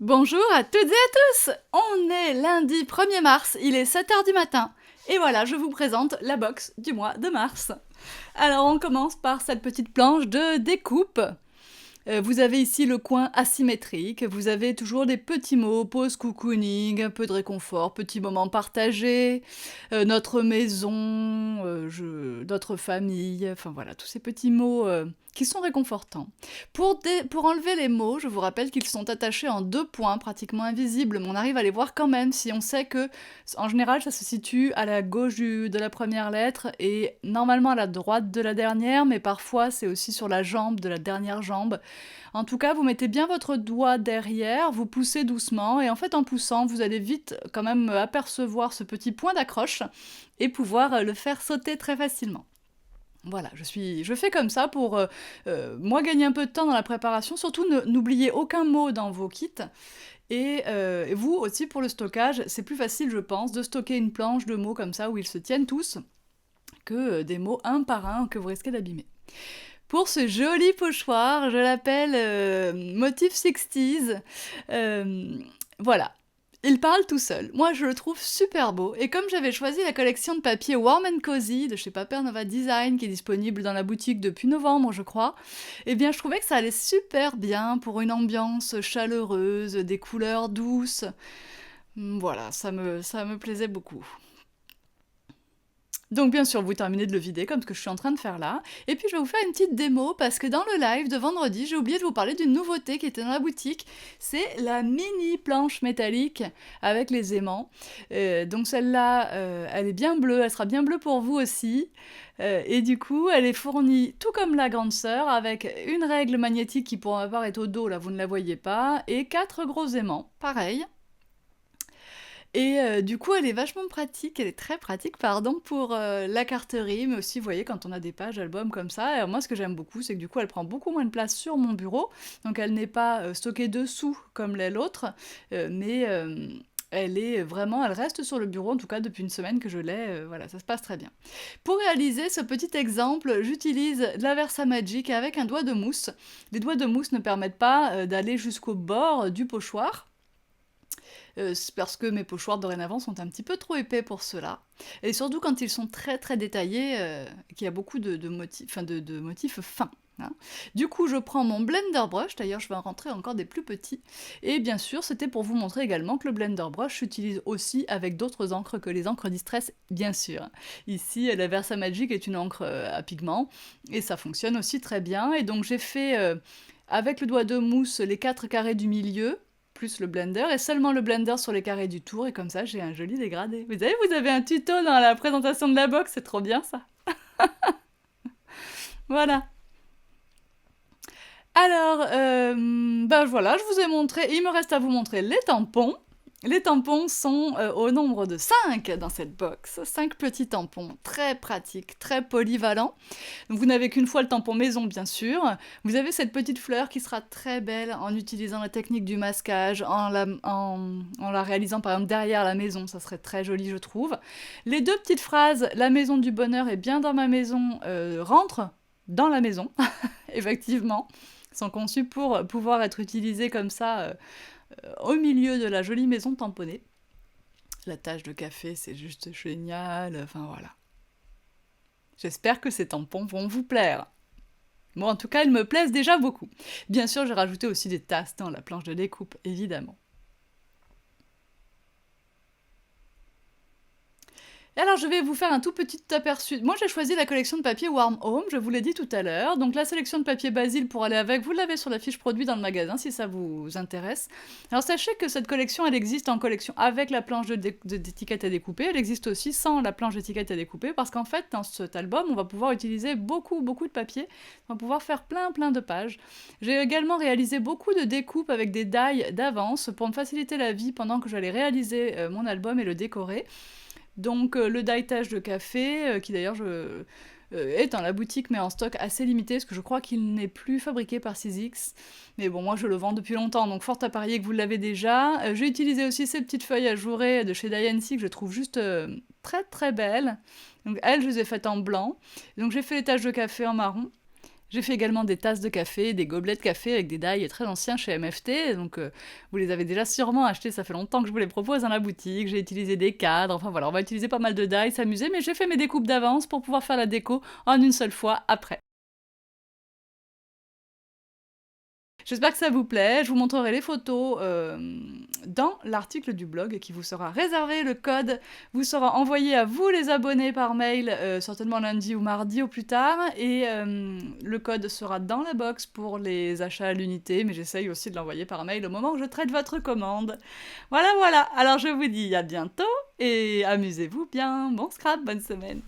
Bonjour à toutes et à tous. On est lundi 1er mars, il est 7h du matin. Et voilà, je vous présente la box du mois de mars. Alors on commence par cette petite planche de découpe. Vous avez ici le coin asymétrique, vous avez toujours des petits mots, pause cocooning, un peu de réconfort, petits moments partagés, notre maison, notre famille, enfin voilà, tous ces petits mots qui sont réconfortants. Pour enlever les mots, je vous rappelle qu'ils sont attachés en 2 points, pratiquement invisibles, mais on arrive à les voir quand même si on sait que, en général, ça se situe à la gauche de la première lettre et normalement à la droite de la dernière, mais parfois c'est aussi sur la jambe de la dernière jambe. En tout cas, vous mettez bien votre doigt derrière, vous poussez doucement, et en fait en poussant, vous allez vite quand même apercevoir ce petit point d'accroche et pouvoir le faire sauter très facilement. Voilà, je fais comme ça pour moi gagner un peu de temps dans la préparation. Surtout, n'oubliez aucun mot dans vos kits. Et vous aussi, pour le stockage, c'est plus facile, je pense, de stocker une planche de mots comme ça où ils se tiennent tous que des mots un par un que vous risquez d'abîmer. Pour ce joli pochoir, je l'appelle Motif 60s. Voilà. Il parle tout seul. Moi, je le trouve super beau. Et comme j'avais choisi la collection de papier Warm and Cozy de chez Paper Nova Design, qui est disponible dans la boutique depuis novembre, je crois, eh bien, je trouvais que ça allait super bien pour une ambiance chaleureuse, des couleurs douces. Voilà, ça me plaisait beaucoup. Donc bien sûr, vous terminez de le vider comme ce que je suis en train de faire là. Et puis je vais vous faire une petite démo parce que dans le live de vendredi, j'ai oublié de vous parler d'une nouveauté qui était dans la boutique. C'est la mini planche métallique avec les aimants. Donc celle-là, elle est bien bleue, elle sera bien bleue pour vous aussi. Et du coup, elle est fournie tout comme la grande sœur avec une règle magnétique qui pour ma part est au dos, là vous ne la voyez pas, et 4 gros aimants, pareil. Et du coup, elle est vachement pratique, elle est très pratique, pardon, pour la carterie, mais aussi, vous voyez, quand on a des pages albums comme ça. Et moi, ce que j'aime beaucoup, c'est que du coup, elle prend beaucoup moins de place sur mon bureau, donc elle n'est pas stockée dessous comme l'est l'autre, mais elle reste sur le bureau, en tout cas depuis une semaine que je l'ai, voilà, ça se passe très bien. Pour réaliser ce petit exemple, j'utilise de la Versamagic avec un doigt de mousse. Les doigts de mousse ne permettent pas d'aller jusqu'au bord du pochoir, c'est parce que mes pochoirs dorénavant sont un petit peu trop épais pour cela. Et surtout quand ils sont très très détaillés, qu'il y a beaucoup de motifs fins. Hein. Du coup, je prends mon blender brush, d'ailleurs je vais en rentrer encore des plus petits, et bien sûr, c'était pour vous montrer également que le blender brush s'utilise aussi avec d'autres encres que les encres Distress, bien sûr. Ici, la Versamagic est une encre à pigment, et ça fonctionne aussi très bien, et donc j'ai fait, avec le doigt de mousse, les 4 carrés du milieu, plus le blender, et seulement le blender sur les carrés du tour, et comme ça j'ai un joli dégradé. Vous avez un tuto dans la présentation de la box, c'est trop bien ça. Voilà. Alors, ben voilà, je vous ai montré, il me reste à vous montrer les tampons. Les tampons sont au nombre de 5 dans cette box. 5 petits tampons, très pratiques, très polyvalents. Donc vous n'avez qu'une fois le tampon maison, bien sûr. Vous avez cette petite fleur qui sera très belle en utilisant la technique du masquage, en la réalisant par exemple derrière la maison, ça serait très joli, je trouve. Les 2 petites phrases, la maison du bonheur est bien dans ma maison, rentre dans la maison, effectivement, sont conçues pour pouvoir être utilisées comme ça au milieu de la jolie maison tamponnée. La tache de café, c'est juste génial, enfin voilà. J'espère que ces tampons vont vous plaire. Bon, en tout cas, ils me plaisent déjà beaucoup. Bien sûr, j'ai rajouté aussi des tasses dans la planche de découpe, évidemment. Et alors, je vais vous faire un tout petit aperçu. Moi, j'ai choisi la collection de papier Warm Home, je vous l'ai dit tout à l'heure. Donc, la sélection de papier Basile pour aller avec, vous l'avez sur la fiche produit dans le magasin si ça vous intéresse. Alors, sachez que cette collection, elle existe en collection avec la planche d'étiquette à découper. Elle existe aussi sans la planche d'étiquette à découper parce qu'en fait, dans cet album, on va pouvoir utiliser beaucoup de papier. On va pouvoir faire plein de pages. J'ai également réalisé beaucoup de découpes avec des die d'avance pour me faciliter la vie pendant que j'allais réaliser mon album et le décorer. Donc le die-tâche de café, qui d'ailleurs est dans la boutique mais en stock assez limité, parce que je crois qu'il n'est plus fabriqué par 6X. Mais bon, moi je le vends depuis longtemps, donc fort à parier que vous l'avez déjà. J'ai utilisé aussi ces petites feuilles ajourées de chez Diane-C que je trouve juste très belles. Donc elles, je les ai faites en blanc. Donc j'ai fait les taches de café en marron. J'ai fait également des tasses de café, des gobelets de café avec des die très anciens chez MFT, donc vous les avez déjà sûrement achetés, ça fait longtemps que je vous les propose dans la boutique. J'ai utilisé des cadres, enfin voilà, on va utiliser pas mal de die, s'amuser, mais j'ai fait mes découpes d'avance pour pouvoir faire la déco en une seule fois après. J'espère que ça vous plaît, je vous montrerai les photos dans l'article du blog qui vous sera réservé. Le code vous sera envoyé à vous les abonnés par mail, certainement lundi ou mardi au plus tard, et le code sera dans la box pour les achats à l'unité, mais j'essaye aussi de l'envoyer par mail au moment où je traite votre commande. Voilà, voilà, alors je vous dis à bientôt, et amusez-vous bien, bon scrap, bonne semaine.